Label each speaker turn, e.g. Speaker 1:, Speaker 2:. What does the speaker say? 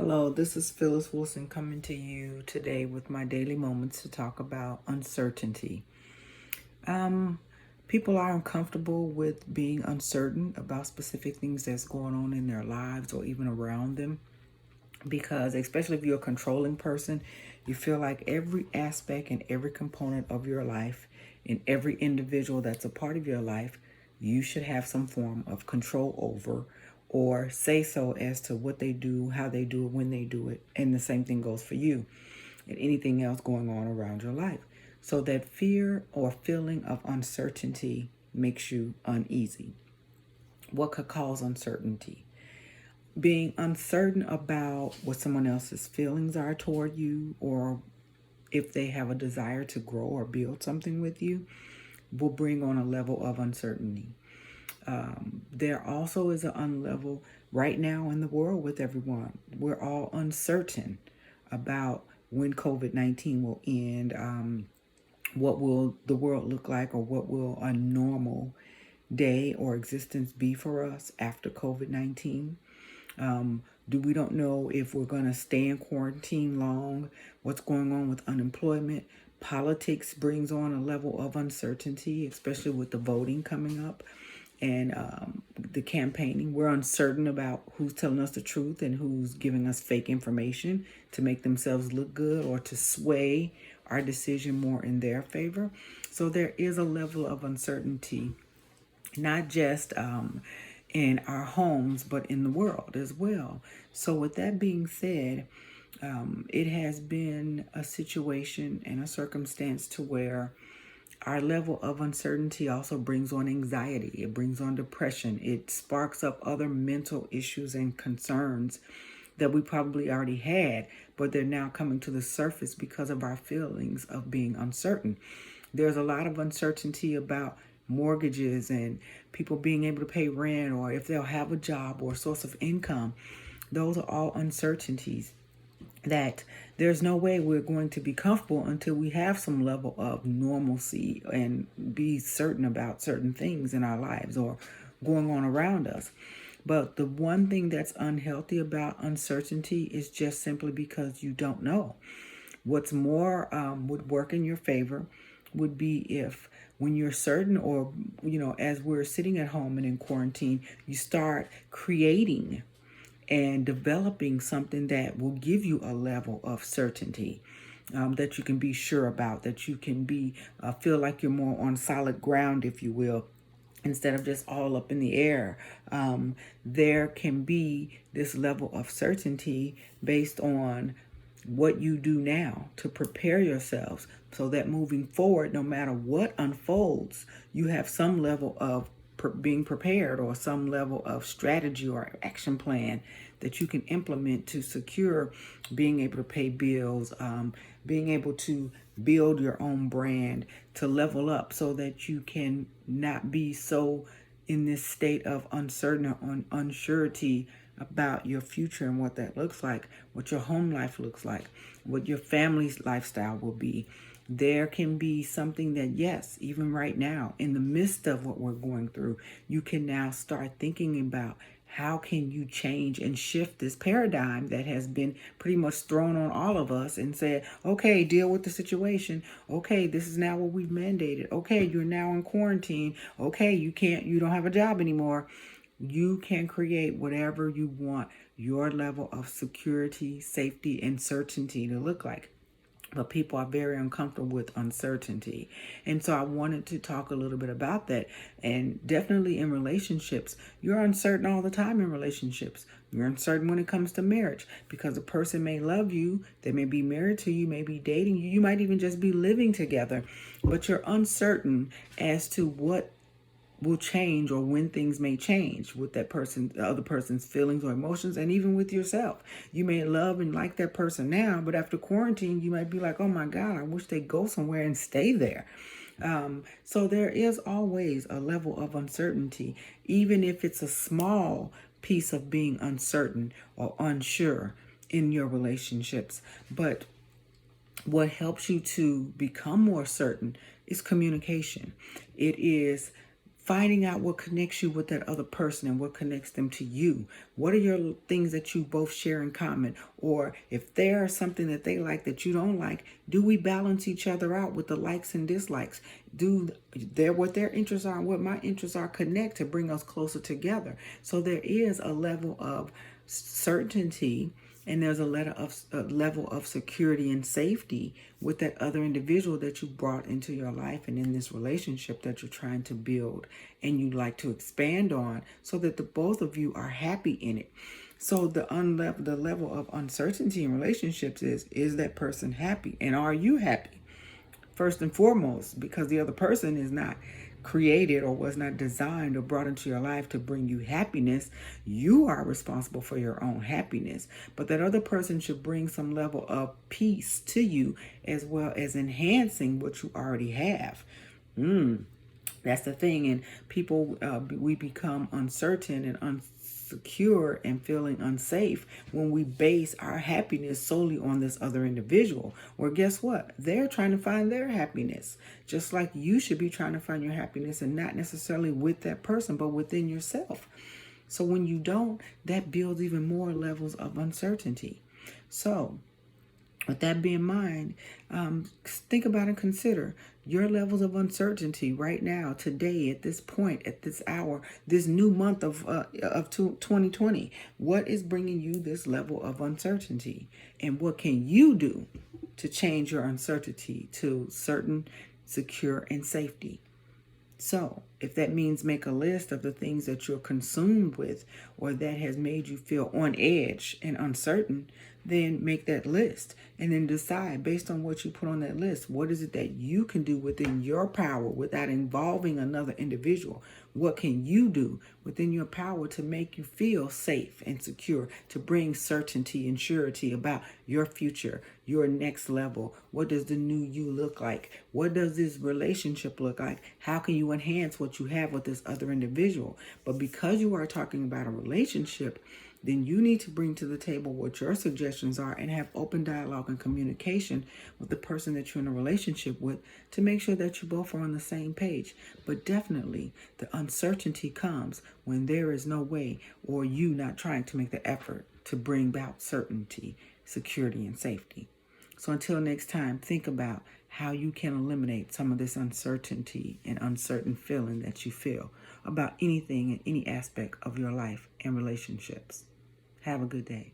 Speaker 1: Hello, this is Phyllis Wilson coming to you today with my daily moments to talk about uncertainty. Um, People are uncomfortable with being uncertain about specific things that's going on in their lives or even around them because, especially if you're a controlling person, you feel like every aspect and every component of your life and every individual that's a part of your life, you should have some form of control over or say so as to what they do, how they do it, when they do it. And the same thing goes for you and anything else going on around your life. So that fear or feeling of uncertainty makes you uneasy. What could cause uncertainty? Being uncertain about what someone else's feelings are toward you, or if they have a desire to grow or build something with you, will bring on a level of uncertainty. There also is an unlevel right now in the world with everyone. We're all uncertain about when COVID-19 will end, what will the world look like, or what will a normal day or existence be for us after COVID-19. We don't know if we're going to stay in quarantine long, what's going on with unemployment. Politics brings on a level of uncertainty, especially with the voting coming up and the campaigning. We're uncertain about who's telling us the truth and who's giving us fake information to make themselves look good or to sway our decision more in their favor. So there is a level of uncertainty, not just in our homes, but in the world as well. So, with that being said, it has been a situation and a circumstance to where our level of uncertainty also brings on anxiety, it brings on depression, it sparks up other mental issues and concerns that we probably already had, but they're now coming to the surface because of our feelings of being uncertain. There's a lot of uncertainty about mortgages and people being able to pay rent or if they'll have a job or a source of income. Those are all uncertainties that there's no way we're going to be comfortable until we have some level of normalcy and be certain about certain things in our lives or going on around us. But the one thing that's unhealthy about uncertainty is just simply because you don't know. What's more would work in your favor would be if when you're certain, or as we're sitting at home and in quarantine, you start creating and developing something that will give you a level of certainty, that you can be sure about, that you can be feel like you're more on solid ground, if you will, instead of just all up in the air. There can be this level of certainty based on what you do now to prepare yourselves so that moving forward, no matter what unfolds, you have some level of being prepared or some level of strategy or action plan that you can implement to secure being able to pay bills, being able to build your own brand, to level up so that you can not be so in this state of uncertainty about your future and what that looks like, what your home life looks like, what your family's lifestyle will be. There can be something that, yes, even right now, in the midst of what we're going through, you can now start thinking about how can you change and shift this paradigm that has been pretty much thrown on all of us and said, okay, deal with the situation. Okay, this is now what we've mandated. Okay, you're now in quarantine. Okay, you don't have a job anymore. You can create whatever you want your level of security, safety, and certainty to look like. But people are very uncomfortable with uncertainty. And so I wanted to talk a little bit about that. And definitely in relationships, you're uncertain all the time in relationships. You're uncertain when it comes to marriage because a person may love you, they may be married to you, may be dating you, you might even just be living together, but you're uncertain as to what will change or when things may change with that person, the other person's feelings or emotions, and even with yourself. You may love and like that person now, but after quarantine, you might be like, oh my God, I wish they'd go somewhere and stay there. So there is always a level of uncertainty, even if it's a small piece of being uncertain or unsure in your relationships. But what helps you to become more certain is communication. It is finding out what connects you with that other person and what connects them to you. What are your things that you both share in common? Or if there's something that they like that you don't like, do we balance each other out with the likes and dislikes? Do what their interests are and what my interests are connect to bring us closer together? So there is a level of certainty, and there's a level of security and safety with that other individual that you brought into your life and in this relationship that you're trying to build and you'd like to expand on, so that the both of you are happy in it. So the level of uncertainty in relationships is that person happy, and are you happy? First and foremost, because the other person is not created or was not designed or brought into your life to bring you happiness. You are responsible for your own happiness, but that other person should bring some level of peace to you, as well as enhancing what you already have. That's the thing. And people, we become uncertain and unsecure and feeling unsafe when we base our happiness solely on this other individual. Where guess what? They're trying to find their happiness, just like you should be trying to find your happiness, and not necessarily with that person, but within yourself. So when you don't, that builds even more levels of uncertainty. So with that being in mind, think about and consider your levels of uncertainty right now, today, at this point, at this hour, this new month of 2020. What is bringing you this level of uncertainty? And what can you do to change your uncertainty to certain, secure, and safety? So, if that means make a list of the things that you're consumed with or that has made you feel on edge and uncertain, then make that list and then decide, based on what you put on that list, what is it that you can do within your power without involving another individual? What can you do within your power to make you feel safe and secure, to bring certainty and surety about your future, your next level? What does the new you look like? What does this relationship look like? How can you enhance what you have with this other individual? But because you are talking about a relationship, then you need to bring to the table what your suggestions are and have open dialogue and communication with the person that you're in a relationship with to make sure that you both are on the same page. But definitely the uncertainty comes when there is no way, or you not trying to make the effort to bring about certainty, security, and safety. So until next time, think about how you can eliminate some of this uncertainty and uncertain feeling that you feel about anything in any aspect of your life and relationships. Have a good day.